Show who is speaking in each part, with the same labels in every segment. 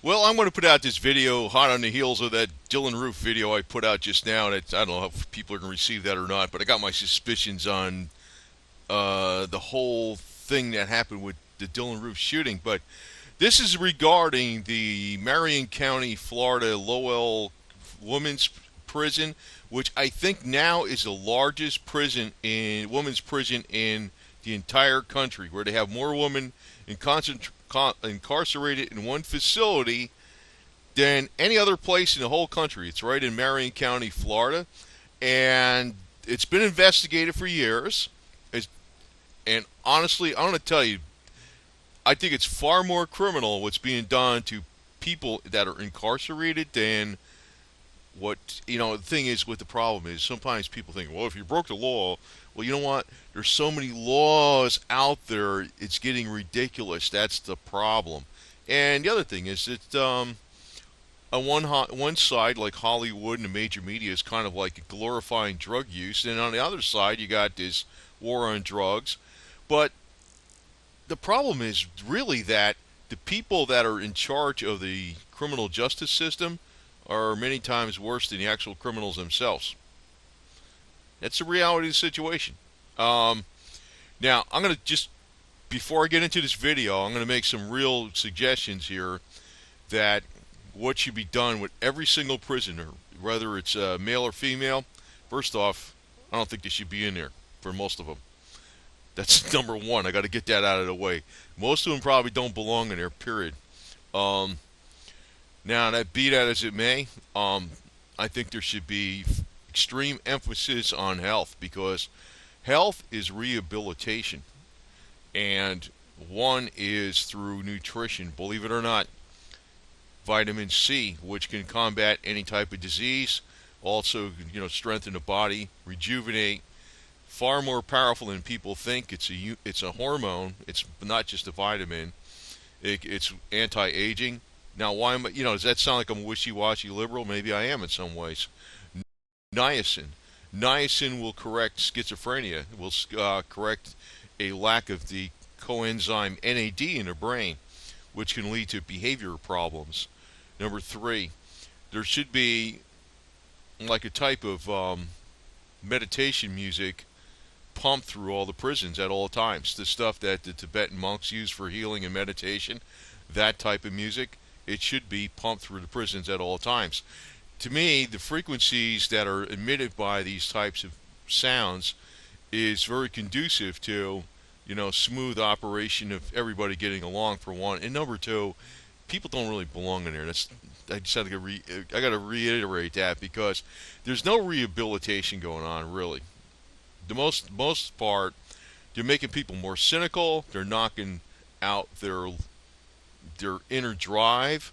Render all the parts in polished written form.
Speaker 1: Well, I'm going to put out this video hot on the heels of that Dylan Roof video I put out just now. That I don't know if people are going to receive that or not, but I got my suspicions on the whole thing that happened with the Dylan Roof shooting. But this is regarding the Marion County, Florida Lowell women's prison, which I think now is the largest prison in women's prison in the entire country, where they have more women incarcerated in one facility than any other place in the whole country. It's right in Marion County, Florida, and it's been investigated for years. It's, and honestly, I'm going to tell you, I think it's far more criminal what's being done to people that are incarcerated than what the thing is with the problem is sometimes people think, well, if you broke the law, well, you know what, there's so many laws out there, it's getting ridiculous. That's the problem. And the other thing is that on one side, like Hollywood and the major media, is kind of like glorifying drug use, and on the other side you got this war on drugs. But the problem is really that the people that are in charge of the criminal justice system are many times worse than the actual criminals themselves. That's the reality of the situation. Um, Now, I'm going to just, before I get into this video, I'm going to make some real suggestions here that what should be done with every single prisoner, whether it's male or female. First off, I don't think they should be in there for most of them. That's number one. I got to get that out of the way. Most of them probably don't belong in there, period. Um, Now, that be that as it may, I think there should be extreme emphasis on health because health is rehabilitation. And one is through nutrition. Believe it or not, vitamin C, which can combat any type of disease, also strengthen the body, rejuvenate. Far more powerful than people think. It's a hormone. It's not just a vitamin. It's anti-aging. Now, why am I, does that sound like I'm a wishy-washy liberal? Maybe I am in some ways. Niacin. Niacin will correct schizophrenia. It will correct a lack of the coenzyme NAD in the brain, which can lead to behavior problems. Number three, there should be like a type of meditation music pumped through all the prisons at all times. The stuff that the Tibetan monks use for healing and meditation, that type of music, it should be pumped through the prisons at all times. To me, the frequencies that are emitted by these types of sounds is very conducive to, smooth operation of everybody getting along for one. And number two, people don't really belong in there. I just had to I got to reiterate that because there's no rehabilitation going on really. The most part, they're making people more cynical. They're knocking out their inner drive.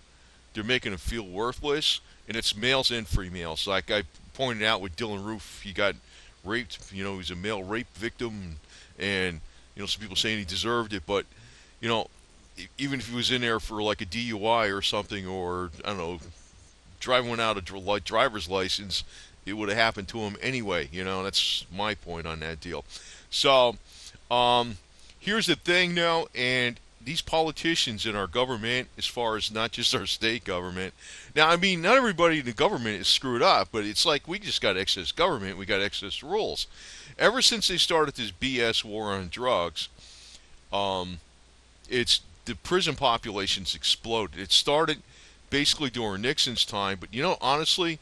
Speaker 1: They're making them feel worthless, and it's males and females. Like I pointed out with Dylan Roof, he got raped. He was a male rape victim, and some people saying he deserved it. But you know, even if he was in there for like a DUI or something, or I don't know, driving without a driver's license, it would have happened to him anyway. That's my point on that deal. So, here's the thing, though, and these politicians in our government, as far as not just our state government. Now, I mean, not everybody in the government is screwed up, but it's like we just got excess government, we got excess rules. Ever since they started this BS war on drugs, um, it's the prison population's exploded. It started basically during Nixon's time, but honestly,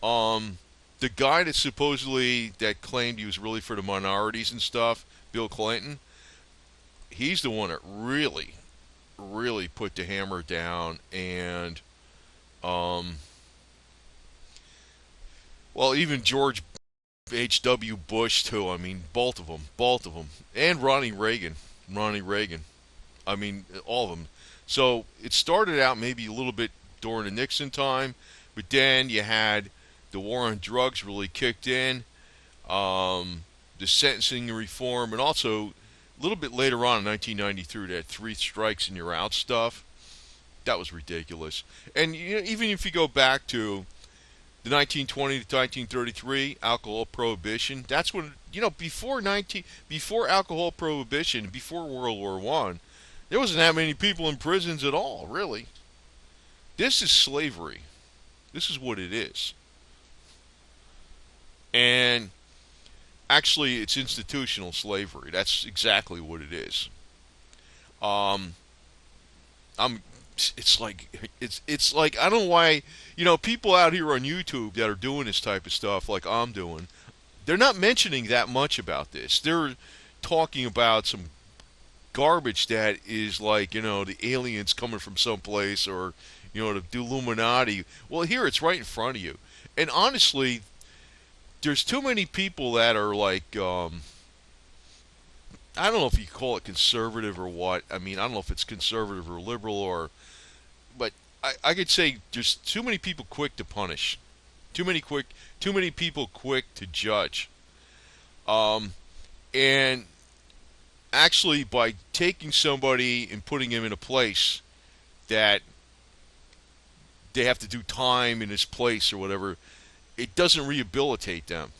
Speaker 1: um, the guy that claimed he was really for the minorities and stuff, Bill Clinton, he's the one that really, really put the hammer down. And, um, well, even George H.W. Bush, too. I mean, both of them. And Ronnie Reagan. I mean, all of them. So it started out maybe a little bit during the Nixon time, but then you had the war on drugs really kicked in, the sentencing reform, and also a little bit later on in 1993, that three strikes and you're out stuff. That was ridiculous. And even if you go back to the 1920 to 1933 alcohol prohibition, that's when before alcohol prohibition, before World War One, there wasn't that many people in prisons at all, really. This is slavery. This is what it is. And actually, it's institutional slavery. That's exactly what it is. Um, I'm. It's like I don't know why people out here on YouTube that are doing this type of stuff like I'm doing. They're not mentioning that much about this. They're talking about some garbage that is like the aliens coming from someplace or the Illuminati. Well, here it's right in front of you. And honestly, there's too many people that are like I don't know if you call it conservative or what. I mean, I don't know if it's conservative or liberal or, but I could say there's too many people quick to punish, too many people quick to judge, um, and actually by taking somebody and putting him in a place that they have to do time in this place or whatever, it doesn't rehabilitate them.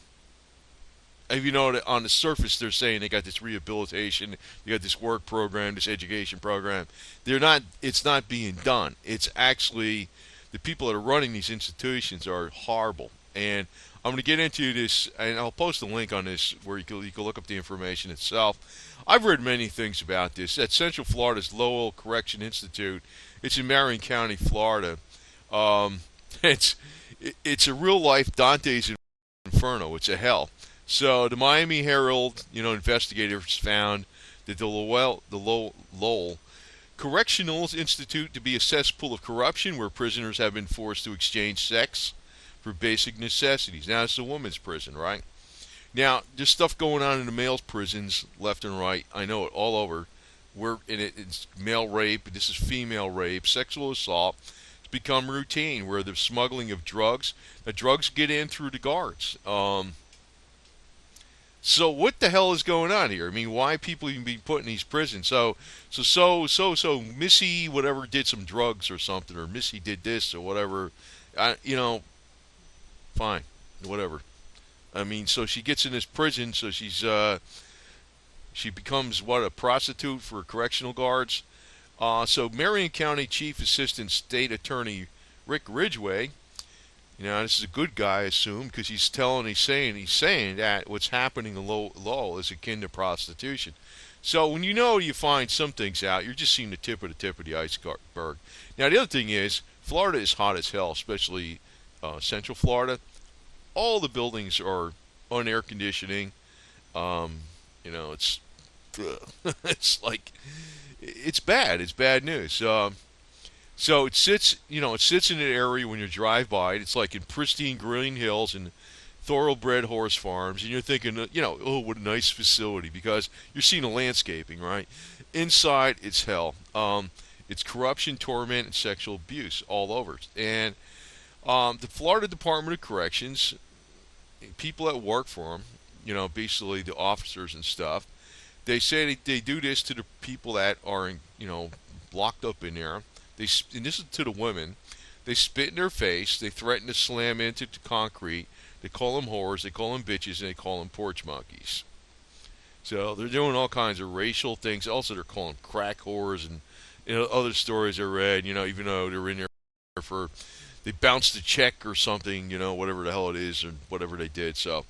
Speaker 1: If you know, on the surface they're saying they got this rehabilitation, you got this work program, this education program. They're not. It's not being done. It's actually the people that are running these institutions are horrible. And I'm going to get into this, and I'll post a link on this where you can look up the information itself. I've read many things about this. At Central Florida's Lowell Correction Institute, it's in Marion County, Florida. Um, it's it's a real life Dante's Inferno. It's a hell. So the Miami Herald, investigators found that the Lowell Correctional Institute to be a cesspool of corruption where prisoners have been forced to exchange sex for basic necessities. Now it's a women's prison, right? Now there's stuff going on in the males' prisons left and right. I know it all over. It's male rape. This is female rape, sexual assault. It's become routine where the smuggling of drugs. The drugs get in through the guards. So what the hell is going on here? I mean, why people even be put in these prisons? So Missy whatever did some drugs or something, or Missy did this or whatever. Fine, whatever. I mean, so she gets in this prison, so she becomes what, a prostitute for correctional guards. So Marion County Chief Assistant State Attorney Rick Ridgway. This is a good guy, I assume, because he's saying that what's happening in Lowell is akin to prostitution. So when you find some things out, you're just seeing the tip of the iceberg. Now the other thing is, Florida is hot as hell, especially Central Florida. All the buildings are on air conditioning. It's it's like it's bad. It's bad news. So it sits in an area when you drive by it. It's like in pristine green hills and thoroughbred horse farms, and you're thinking, oh, what a nice facility because you're seeing the landscaping, right? Inside, it's hell. It's corruption, torment, and sexual abuse all over. And the Florida Department of Corrections, people that work for them, basically the officers and stuff, they say they do this to the people that are, locked up in there. And this is to the women. They spit in their face. They threaten to slam into the concrete. They call them whores. They call them bitches, and they call them porch monkeys. So they're doing all kinds of racial things. Also, they're calling them crack whores and other stories I read. Even though they're in there they bounced a check or something. Whatever the hell it is, or whatever they did. So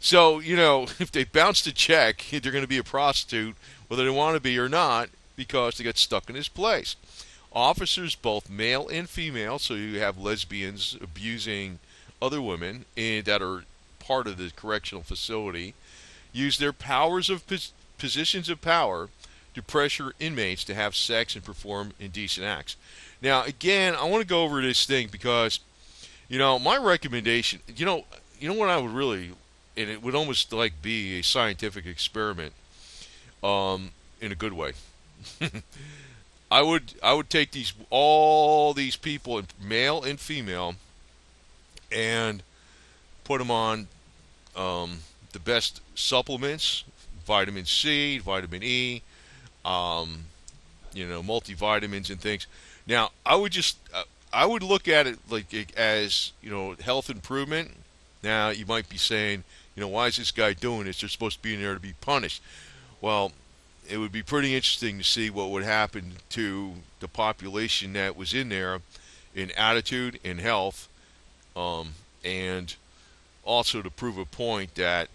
Speaker 1: if they bounced a check, they're going to be a prostitute, whether they want to be or not, because they got stuck in this place. Officers, both male and female, so you have lesbians abusing other women that are part of the correctional facility, use their powers of positions of power to pressure inmates to have sex and perform indecent acts. Now, again, I want to go over this thing because, my recommendation, what I would really, and it would almost like be a scientific experiment, in a good way. I would take all these people, male and female, and put them on the best supplements, vitamin C, vitamin E, multivitamins and things. Now, I would look at it like as health improvement. Now, you might be saying, why is this guy doing this? They're supposed to be in there to be punished. Well, it would be pretty interesting to see what would happen to the population that was in there in attitude, in health, and also to prove a point that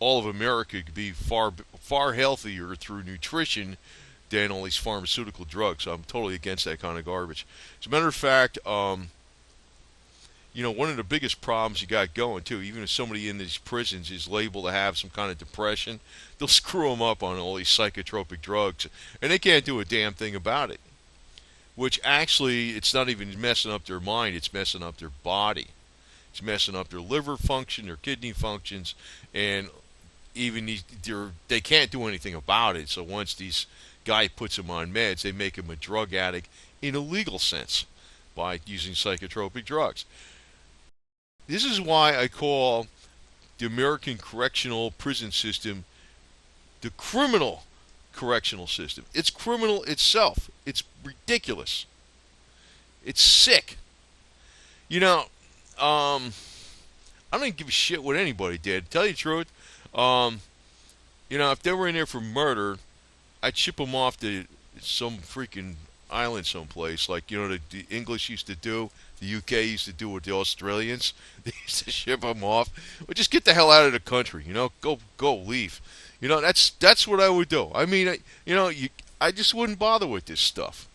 Speaker 1: all of America could be far healthier through nutrition than all these pharmaceutical drugs. So I'm totally against that kind of garbage. As a matter of fact, one of the biggest problems you got going too, even if somebody in these prisons is labeled to have some kind of depression, they'll screw them up on all these psychotropic drugs, and they can't do a damn thing about it. Which actually, it's not even messing up their mind; it's messing up their body. It's messing up their liver function, their kidney functions, and even they can't do anything about it. So once these guy puts them on meds, they make him a drug addict in a legal sense by using psychotropic drugs. This is why I call the American correctional prison system the criminal correctional system. It's criminal itself. It's ridiculous. It's sick. You know, I don't give a shit what anybody did. To tell you the truth, if they were in there for murder, I'd ship them off to some freaking island someplace, like the English used to do, the UK used to do with the Australians. They used to ship them off. Well, just get the hell out of the country, go leave. That's what I would do. I mean, I just wouldn't bother with this stuff.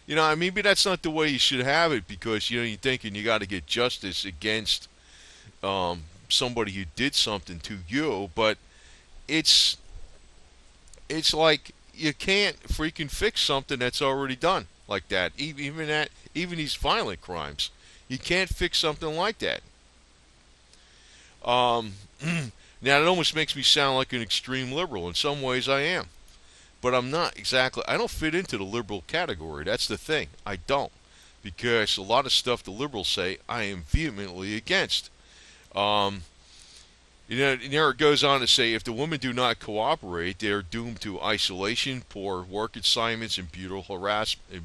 Speaker 1: Maybe that's not the way you should have it because you're thinking you got to get justice against somebody who did something to you, but it's like you can't freaking fix something that's already done like that. Even these violent crimes, you can't fix something like that. Now it almost makes me sound like an extreme liberal. In some ways, I am, but I'm not exactly. I don't fit into the liberal category. That's the thing. I don't, because a lot of stuff the liberals say I am vehemently against. There it goes on to say if the women do not cooperate, they are doomed to isolation, poor work assignments, and brutal harassment.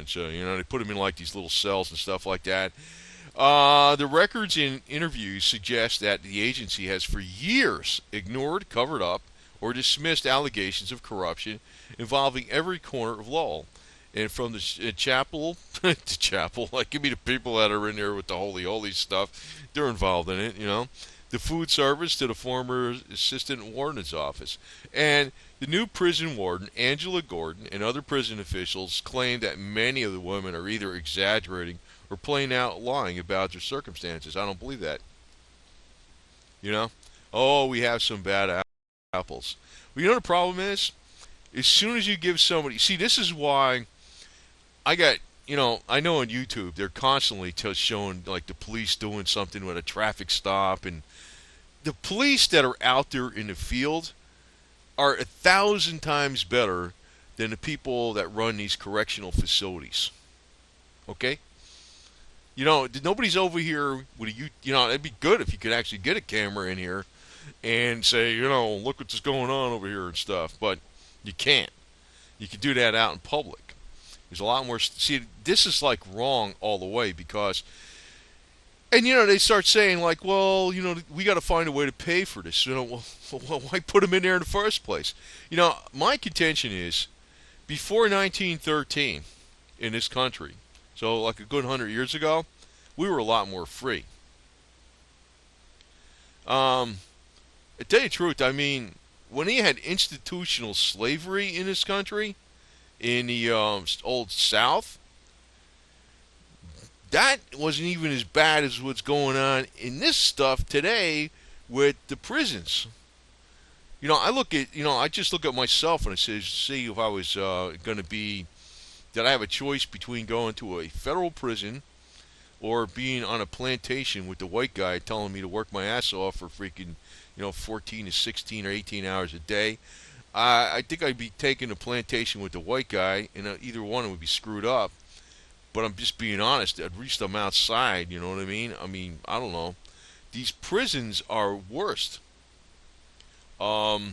Speaker 1: So, they put them in like these little cells and stuff like that. The records in interviews suggest that the agency has for years ignored, covered up, or dismissed allegations of corruption involving every corner of Lowell. And from the chapel to chapel, like give me the people that are in there with the holy stuff, they're involved in it, The food service to the former assistant warden's office. And the new prison warden, Angela Gordon, and other prison officials claim that many of the women are either exaggerating or plain out lying about their circumstances. I don't believe that. Oh, we have some bad apples. Well, the problem is? As soon as you give somebody... See, this is why I got... I know on YouTube they're constantly showing like the police doing something with a traffic stop, and the police that are out there in the field are 1,000 times better than the people that run these correctional facilities. Okay? Nobody's over here with it'd be good if you could actually get a camera in here and say, look what's going on over here and stuff, but you can't. You can do that out in public. There's a lot more. See, this is like wrong all the way because, and they start saying like, well, we got to find a way to pay for this. Well, why put them in there in the first place? My contention is, before 1913, in this country, so like a good 100 years ago, we were a lot more free. To tell you the truth, I mean, when he had institutional slavery in this country, in the old South, that wasn't even as bad as what's going on in this stuff today with the prisons. I just look at myself and I say, see if I was going to be, did I have a choice between going to a federal prison or being on a plantation with the white guy telling me to work my ass off for freaking, 14 to 16 or 18 hours a day. I think I'd be taking a plantation with the white guy, and either one would be screwed up. But I'm just being honest. At least I'm outside, you know what I mean? I don't know. These prisons are worst. That's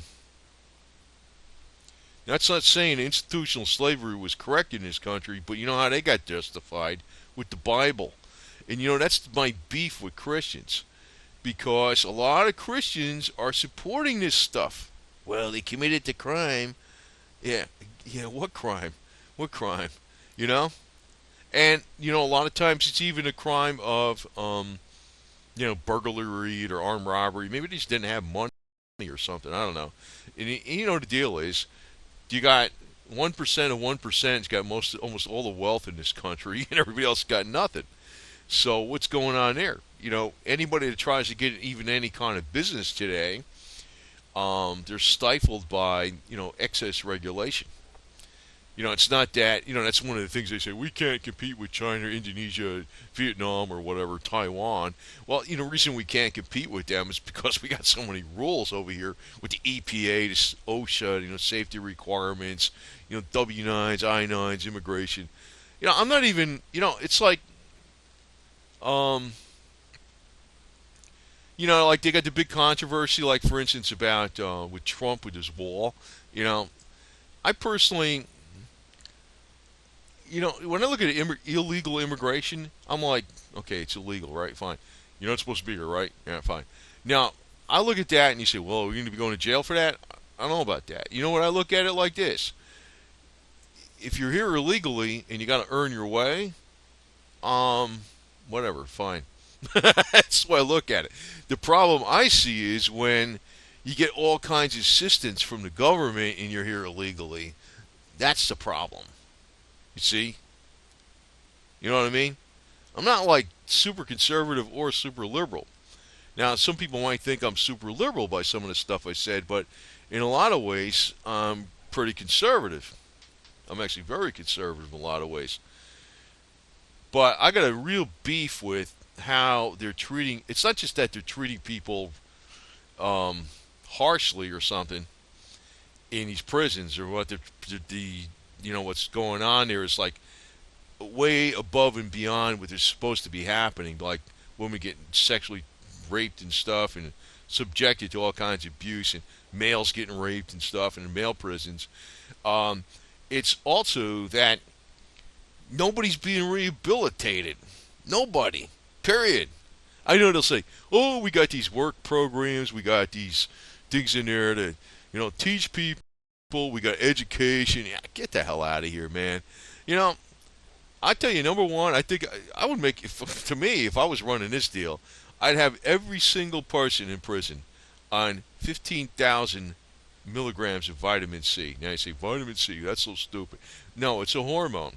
Speaker 1: not saying institutional slavery was correct in this country, but you know how they got justified? With the Bible. And that's my beef with Christians. Because a lot of Christians are supporting this stuff. Well, they committed the crime. Yeah, what crime? What crime? You know? And, a lot of times it's even a crime of, burglary or armed robbery. Maybe they just didn't have money or something. I don't know. And the deal is, you got 1% of 1%'s got almost all the wealth in this country, and everybody else got nothing. So what's going on there? Anybody that tries to get even any kind of business today, they're stifled by excess regulation. It's not that, that's one of the things they say, we can't compete with China, Indonesia, Vietnam, or whatever, Taiwan. Well, the reason we can't compete with them is because we got so many rules over here with the EPA, this OSHA, safety requirements, W-9s, I-9s, immigration. I'm not even, it's like, um, like they got the big controversy, like, for instance, about with Trump with his wall. I personally, when I look at illegal immigration, I'm like, okay, it's illegal, right? Fine. You're not supposed to be here, right? Yeah, fine. Now, I look at that and you say, well, we're going to be going to jail for that? I don't know about that. You know what? I look at it like this. If you're here illegally and you got to earn your way, whatever, fine. That's the way I look at it. The problem I see is when you get all kinds of assistance from the government and you're here illegally. That's the problem. You see? You know what I mean? I'm not like super conservative or super liberal. Now, some people might think I'm super liberal by some of the stuff I said, but in a lot of ways, I'm pretty conservative. I'm actually very conservative in a lot of ways. But I got a real beef with how they're treating. It's not just that they're treating people harshly or something in these prisons, or what what's going on there is like way above and beyond what is supposed to be happening. Like women getting sexually raped and stuff, and subjected to all kinds of abuse, and males getting raped and stuff in the male prisons. It's also that nobody's being rehabilitated. Nobody. Period. I know they'll say, "Oh, we got these work programs, we got these things in there to, teach people. We got education." Yeah, get the hell out of here, man. I tell you, number one, I think I would make, to me, if I was running this deal, I'd have every single person in prison on 15,000 milligrams of vitamin C. Now you say, vitamin C, that's so stupid. No, it's a hormone.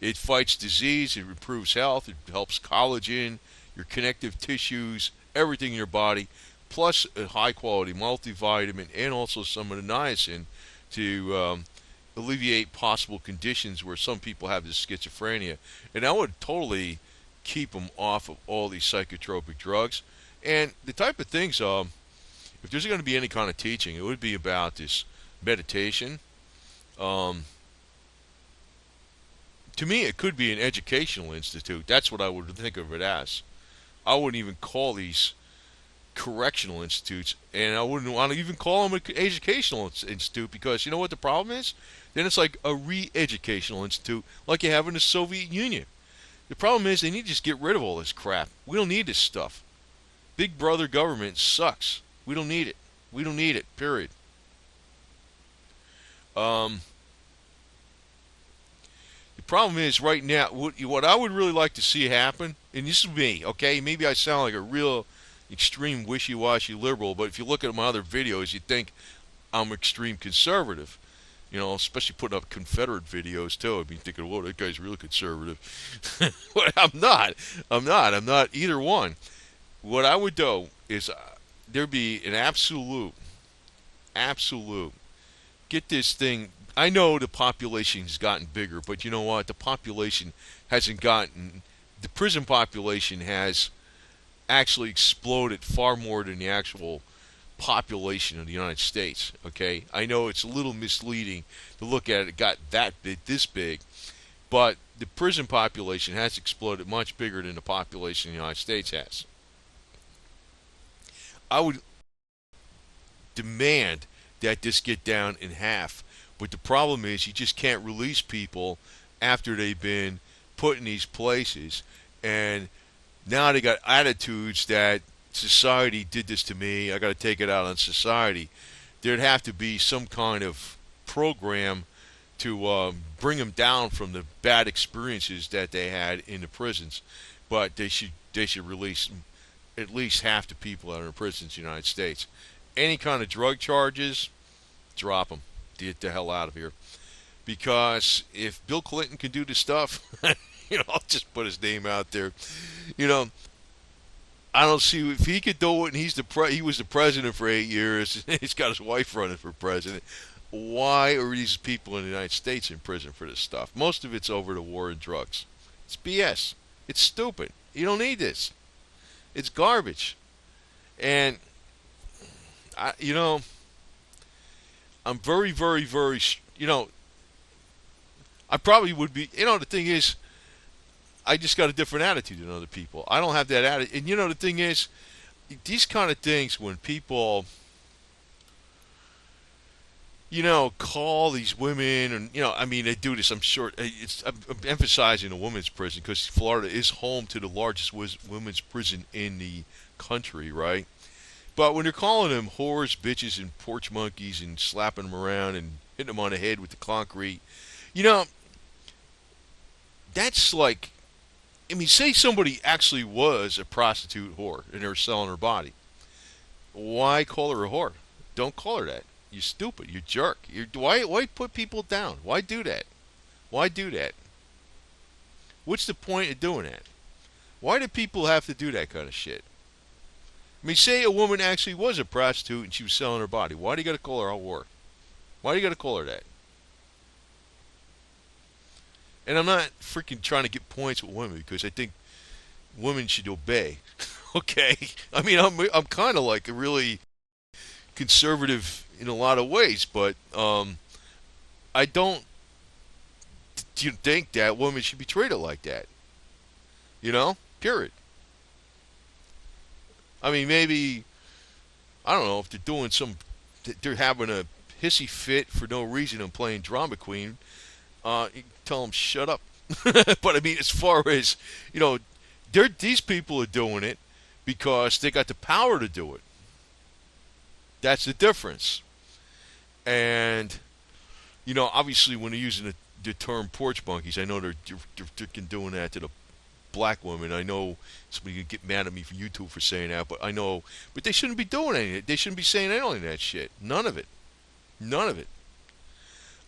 Speaker 1: It fights disease, it improves health, it helps collagen, your connective tissues, everything in your body, plus a high quality multivitamin and also some of the niacin to alleviate possible conditions where some people have this schizophrenia. And I would totally keep them off of all these psychotropic drugs. And the type of things, if there's going to be any kind of teaching, it would be about this meditation. To me, it could be an educational institute. That's what I would think of it as. I wouldn't even call these correctional institutes, and I wouldn't want to even call them an educational institute, because you know what the problem is? Then it's like a re-educational institute like you have in the Soviet Union. The problem is they need to just get rid of all this crap. We don't need this stuff. Big brother government sucks. We don't need it. We don't need it, period. The problem is right now, what I would really like to see happen, and this is me, okay? Maybe I sound like a real extreme wishy-washy liberal, but if you look at my other videos, you think I'm extreme conservative. Especially putting up Confederate videos too. I'd be thinking, whoa, that guy's really conservative. But I'm not. I'm not either one. What I would do is there'd be an absolute, get this thing. I know the population's gotten bigger, but you know what? The population hasn't gotten. The prison population has actually exploded far more than the actual population of the United States. Okay, I know it's a little misleading to look at it got that big, this big, but the prison population has exploded much bigger than the population of the United States has. I would demand that this get down in half, but the problem is you just can't release people after they've been put in these places, and now they got attitudes that society did this to me, I got to take it out on society. There'd have to be some kind of program to bring them down from the bad experiences that they had in the prisons. But they should release at least half the people that are in prisons in the United States. Any kind of drug charges, drop them. Get the hell out of here. Because if Bill Clinton can do this stuff, I'll just put his name out there. You know, I don't see if he could do it, and he was the president for 8 years. He's got his wife running for president. Why are these people in the United States in prison for this stuff? Most of it's over the war and drugs. It's BS. It's stupid. You don't need this. It's garbage. And I'm very, very, very. I probably would be. The thing is, I just got a different attitude than other people. I don't have that attitude. And the thing is, these kind of things when people, call these women, and they do this. I'm sure I'm emphasizing a women's prison because Florida is home to the largest women's prison in the country, right? But when they're calling them whores, bitches, and porch monkeys, and slapping them around and hitting them on the head with the concrete, that's like, say somebody actually was a prostitute whore and they're selling her body. Why call her a whore? Don't call her that. You're stupid. You're jerk. Why put people down? Why do that? Why do that? What's the point of doing that? Why do people have to do that kind of shit? Say a woman actually was a prostitute and she was selling her body. Why do you got to call her a whore? Why do you got to call her that? And I'm not freaking trying to get points with women because I think women should obey. Okay? I'm kind of like a really conservative in a lot of ways, but I don't think that women should be treated like that. Period. Maybe, I don't know, if they're having a hissy fit for no reason and playing drama queen, you can tell them shut up. But as far as, these people are doing it because they got the power to do it. That's the difference. And, obviously when they're using the term porch monkeys, I know they're doing that to the black women. I know somebody could get mad at me from YouTube for saying that, but but they shouldn't be doing any of it. They shouldn't be saying any of that shit. None of it. None of it.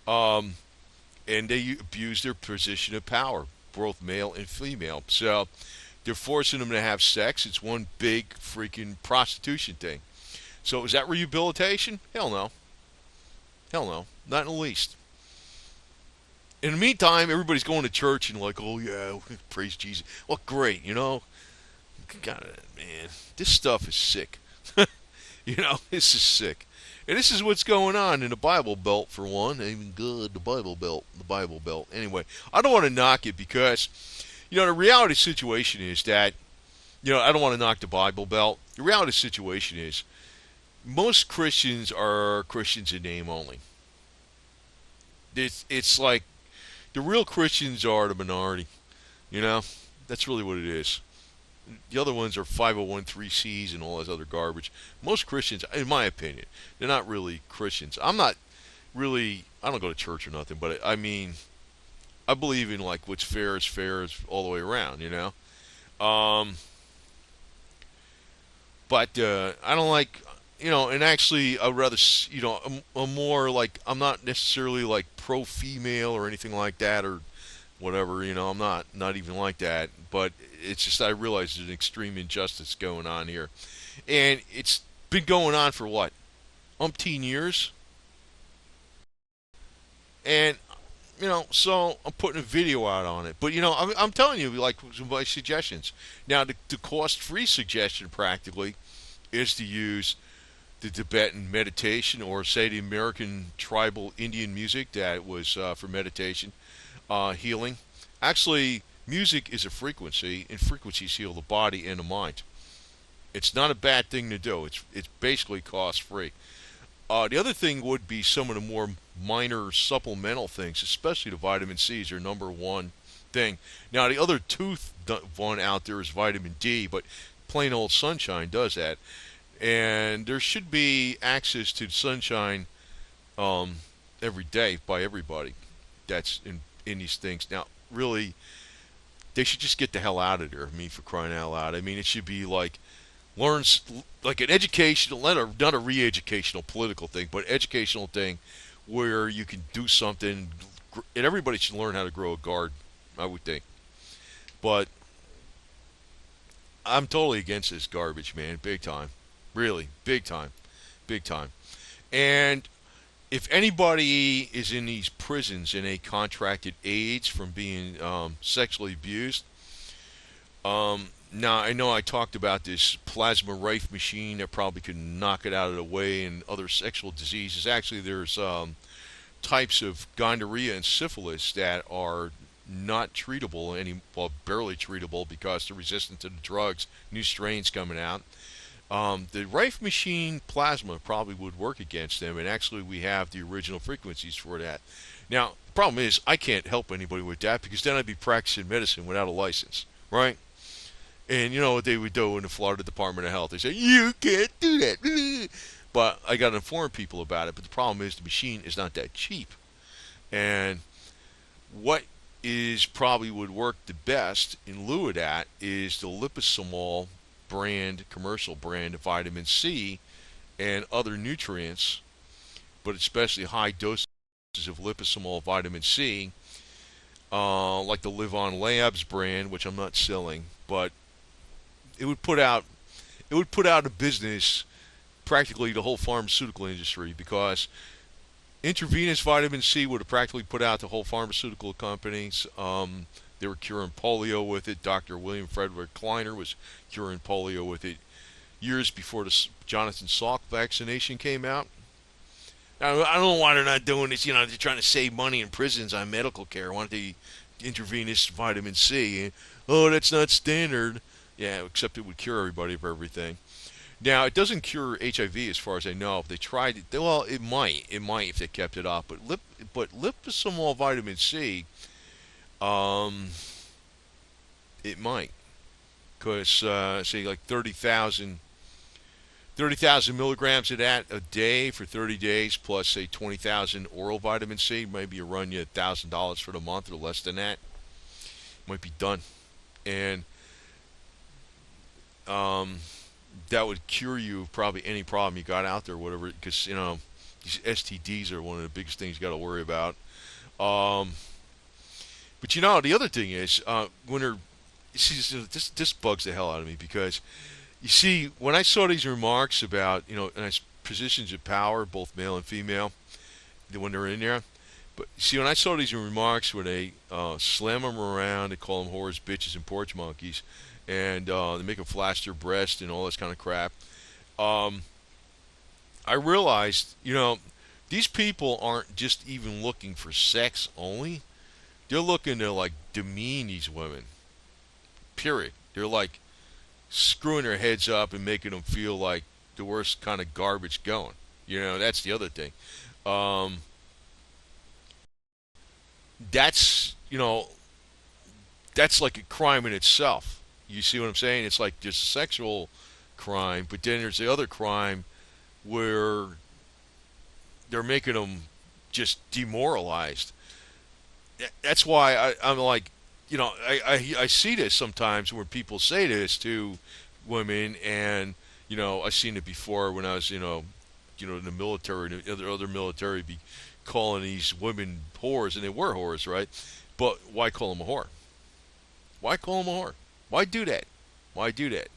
Speaker 1: And they abuse their position of power, both male and female. So they're forcing them to have sex. It's one big freaking prostitution thing. So is that rehabilitation? Hell no. Hell no. Not in the least. In the meantime, everybody's going to church and like, oh yeah, praise Jesus. Well, great, God, man, this stuff is sick. This is sick. And this is what's going on in the Bible Belt, for one. Even good, the Bible Belt. Anyway, I don't want to knock it because, the reality situation is that, I don't want to knock the Bible Belt. The reality situation is most Christians are Christians in name only. It's like the real Christians are the minority. That's really what it is. The other ones are 501(c)(3)s and all this other garbage. Most Christians, in my opinion, they're not really Christians. I don't go to church or nothing, but I believe in like what's fair is all the way around, But I don't like, and actually I'd rather, I'm more like, I'm not necessarily like pro-female or anything like that or whatever, I'm not even like that, but it's just I realize there's an extreme injustice going on here, and it's been going on for what, umpteen years, and so I'm putting a video out on it, but I'm telling you, like, some of my suggestions. Now the cost-free suggestion practically is to use the Tibetan meditation, or say the American tribal Indian music that was for meditation. Healing. Actually, music is a frequency, and frequencies heal the body and the mind. It's not a bad thing to do. It's basically cost free. The other thing would be some of the more minor supplemental things, especially the vitamin C's are number one thing. Now, the other one out there is vitamin D, but plain old sunshine does that. And there should be access to sunshine every day by everybody. that's in these things. Now, really, they should just get the hell out of there. I mean, for crying out loud. I mean, it should be like learns like an educational, not a re-educational political thing, but educational thing where you can do something, and everybody should learn how to grow a garden. I would think, but I'm totally against this garbage, man. Big time, really, big time, big time. And if anybody is in these prisons and they contracted AIDS from being sexually abused, now I know I talked about this plasma rife machine that probably could knock it out of the way and other sexual diseases. Actually, there's types of gonorrhea and syphilis that are not treatable well, barely treatable because they're resistant to the drugs. New strains coming out. The Rife machine plasma probably would work against them, and actually we have the original frequencies for that. Now, the problem is I can't help anybody with that because then I'd be practicing medicine without a license, right? And you know what they would do in the Florida Department of Health? They say, you can't do that. But I got to inform people about it. But the problem is the machine is not that cheap. And what is probably would work the best in lieu of that is the liposomol brand, commercial brand of vitamin C and other nutrients, but especially high doses of liposomol vitamin C, like the Live On Labs brand, which I'm not selling, but it would put out of business practically the whole pharmaceutical industry because intravenous vitamin C would have practically put out the whole pharmaceutical companies. They were curing polio with it. Dr. William Frederick Kleiner was curing polio with it years before the Jonathan Salk vaccination came out. Now, I don't know why they're not doing this. You know, they're trying to save money in prisons on medical care. Want the intravenous vitamin C? Oh, that's not standard. Yeah, except it would cure everybody of everything. Now, it doesn't cure HIV as far as I know. If they tried it, well, it might if they kept it up. But liposomol vitamin C, it might, because say like 30,000 milligrams of that a day for 30 days, plus say 20,000 oral vitamin C, maybe run you $1,000 for the month or less than that. Might be done, and that would cure you of probably any problem you got out there, whatever. Because you know these STDs are one of the biggest things you got to worry about. But you know the other thing is when they're this bugs the hell out of me because you see when I saw these remarks about positions of power, both male and female, when they're in there. But see when I saw these remarks where they slam them around, they call them whores, bitches, and porch monkeys, and they make them flash their breast and all this kind of crap. I realized, these people aren't just even looking for sex only. They're looking to like demean these women. Period. They're like screwing their heads up and making them feel like the worst kind of garbage going. That's the other thing. That's that's like a crime in itself. You see what I'm saying? It's like just a sexual crime, but then there's the other crime where they're making them just demoralized. That's why I'm like, I see this sometimes where people say this to women, and I've seen it before when I was in the military and the other military be calling these women whores, and they were whores, right? But why call them a whore? Why call them a whore? Why do that? Why do that?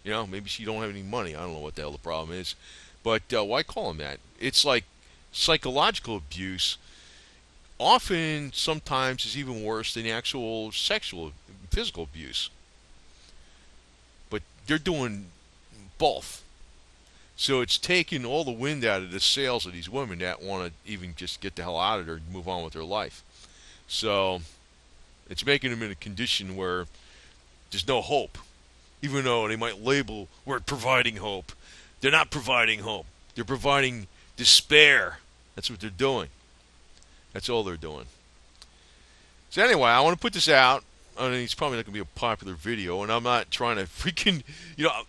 Speaker 1: Maybe she don't have any money. I don't know what the hell the problem is, but why call them that? It's like psychological abuse. Often, sometimes, is even worse than the actual sexual, physical abuse. But they're doing both. So it's taking all the wind out of the sails of these women that want to even just get the hell out of there and move on with their life. So it's making them in a condition where there's no hope. Even though they might label we're providing hope. They're not providing hope. They're providing despair. That's what they're doing. That's all they're doing. So anyway, I want to put this out. I mean, it's probably not going to be a popular video, and I'm not trying to freaking,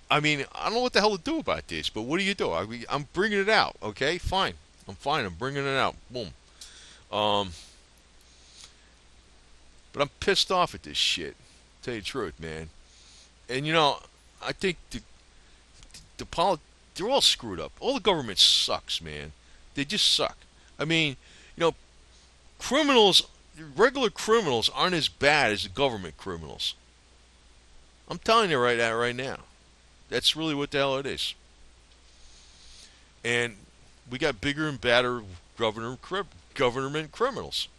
Speaker 1: I don't know what the hell to do about this, but what do you do? I'm bringing it out, okay? Fine. I'm fine. I'm bringing it out. Boom. But I'm pissed off at this shit. Tell you the truth, man. And I think they're all screwed up. All the government sucks, man. They just suck. I mean, you know, criminals, regular criminals aren't as bad as the government criminals. I'm telling you right now. That's really what the hell it is. And we got bigger and badder government criminals.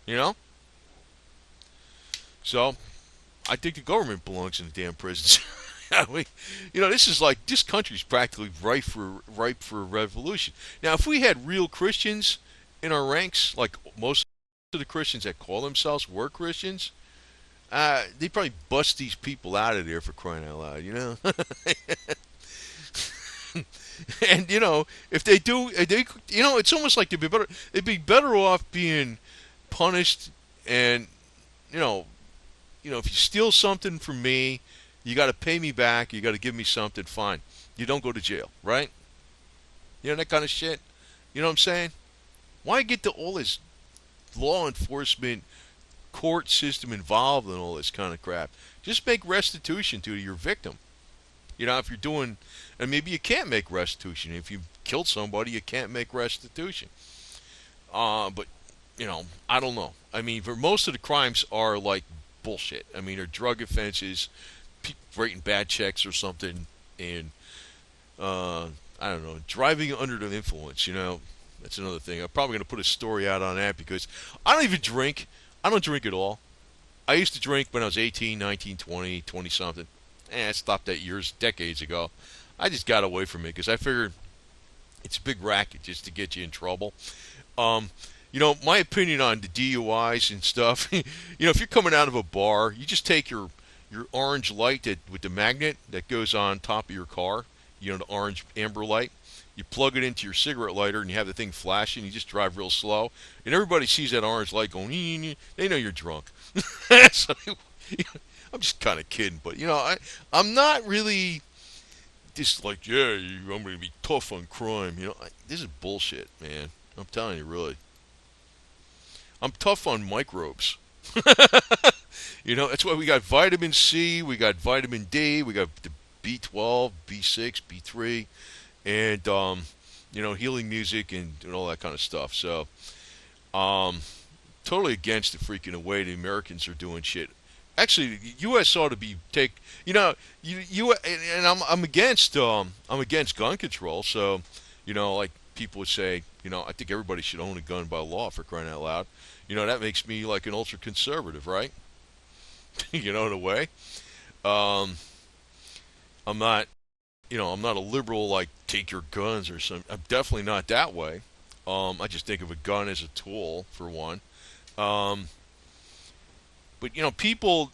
Speaker 1: You know? So, I think the government belongs in the damn prisons. This country's practically ripe for a revolution. Now, if we had real Christians in our ranks, like most of the Christians that call themselves were Christians, they'd probably bust these people out of there for crying out loud, And if they do, it's almost like they'd be better off being punished. And if you steal something from me, you got to pay me back. You got to give me something. Fine, you don't go to jail, right? That kind of shit. You know what I'm saying? Why get to all this law enforcement court system involved in all this kind of crap? Just make restitution to your victim. If you're doing, and maybe you can't make restitution. If you killed somebody, you can't make restitution. But I don't know. I mean, for most of the crimes are like bullshit. I mean, they're drug offenses, writing bad checks or something, and I don't know, driving under the influence. That's another thing. I'm probably going to put a story out on that because I don't even drink. I don't drink at all. I used to drink when I was 18, 19, 20, 20-something. I stopped that decades ago. I just got away from it because I figured it's a big racket just to get you in trouble. My opinion on the DUIs and stuff, if you're coming out of a bar, you just take your orange light with the magnet that goes on top of your car, the orange amber light. You plug it into your cigarette lighter and you have the thing flashing. You just drive real slow. And everybody sees that orange light going, they know you're drunk. So, I'm just kind of kidding. But, I'm not really just like, I'm going to be tough on crime. This is bullshit, man. I'm telling you, really. I'm tough on microbes. That's why we got vitamin C, we got vitamin D, we got the B12, B6, B3, and healing music and all that kind of stuff. So, totally against the freaking way the Americans are doing shit. Actually, the U.S. ought to be and I'm against gun control. So, like people would say, I think everybody should own a gun by law, for crying out loud. That makes me like an ultra conservative, right? In a way. I'm not a liberal, like, take your guns or something. I'm definitely not that way. I just think of a gun as a tool, for one. But, people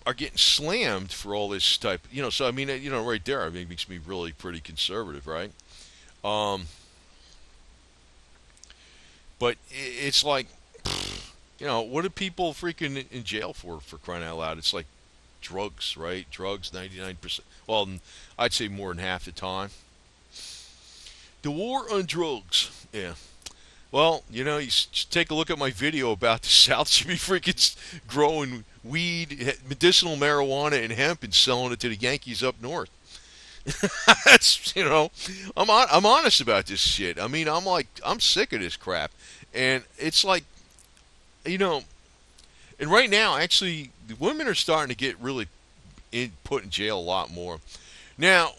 Speaker 1: are getting slammed for all this type. So, I mean, right there, I mean, it makes me really pretty conservative, right? But it's like, what are people freaking in jail for crying out loud? It's like drugs, right? Drugs, 99%. Well, I'd say more than half the time. The war on drugs. Yeah. Well, you just take a look at my video about the South should be freaking growing weed, medicinal marijuana, and hemp and selling it to the Yankees up north. That's, I'm honest about this shit. I mean, I'm sick of this crap. And it's like, and right now, actually, the women are starting to get really put in jail a lot more. Now,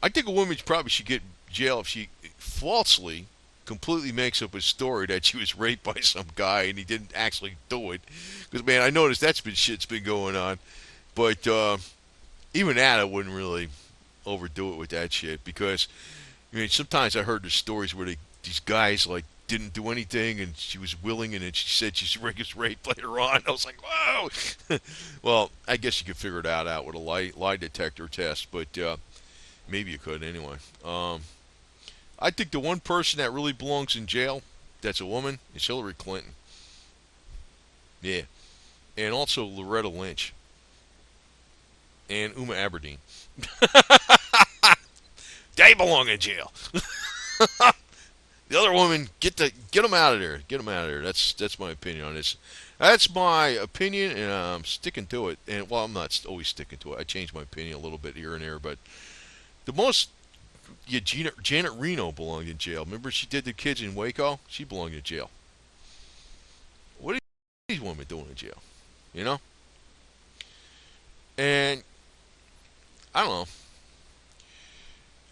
Speaker 1: I think a woman probably should get jail if she falsely completely makes up a story that she was raped by some guy and he didn't actually do it. Because, man, I noticed shit's been going on. But even that, I wouldn't really overdo it with that shit. Because, sometimes I heard the stories where these guys, like, didn't do anything and she was willing, and then she said she was raped later on. I was like, whoa! Well, I guess you could figure it out with a lie detector test, but maybe you could anyway. I think the one person that really belongs in jail, that's a woman, is Hillary Clinton. Yeah. And also Loretta Lynch. And Uma Aberdeen. They belong in jail. The other woman, get them out of there. Get them out of there. That's my opinion on this. That's my opinion, and I'm sticking to it. And well, I'm not always sticking to it. I change my opinion a little bit here and there, but the most yeah, Janet Reno belonged in jail. Remember she did the kids in Waco? She belonged in jail. What are these women doing in jail? You know? And I don't know.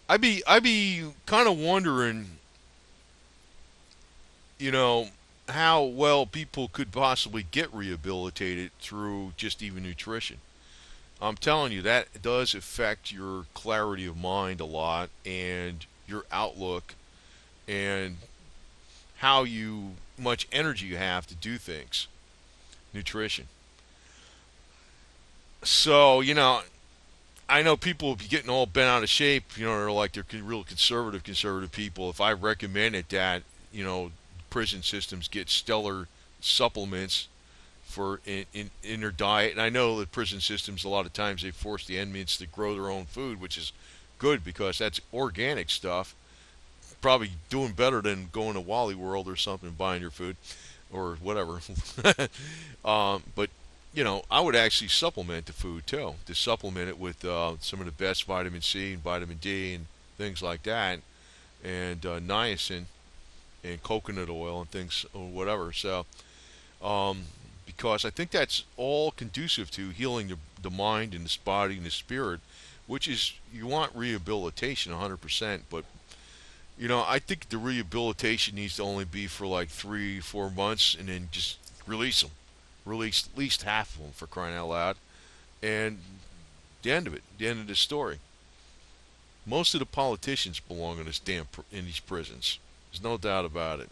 Speaker 1: I'd be kind of wondering, you know, how well people could possibly get rehabilitated through just even nutrition. I'm telling you, that does affect your clarity of mind a lot and your outlook and how you much energy you have to do things. Nutrition. So, I know people will be getting all bent out of shape, they're like they're real conservative people. If I recommended that, prison systems get stellar supplements for in their diet. And I know that prison systems, a lot of times, they force the inmates to grow their own food, which is good because that's organic stuff. Probably doing better than going to Wally World or something, buying your food or whatever. But I would actually supplement the food too. To supplement it with some of the best vitamin C and vitamin D and things like that, and niacin and coconut oil and things or whatever. So um, because I think that's all conducive to healing the mind and the body and the spirit, which is you want rehabilitation 100%. But I think the rehabilitation needs to only be for like 3 4 months, and then just release them, release at least half of them for crying out loud, and the end of it, the end of the story. Most of the politicians belong in this in these prisons. There's no doubt about it.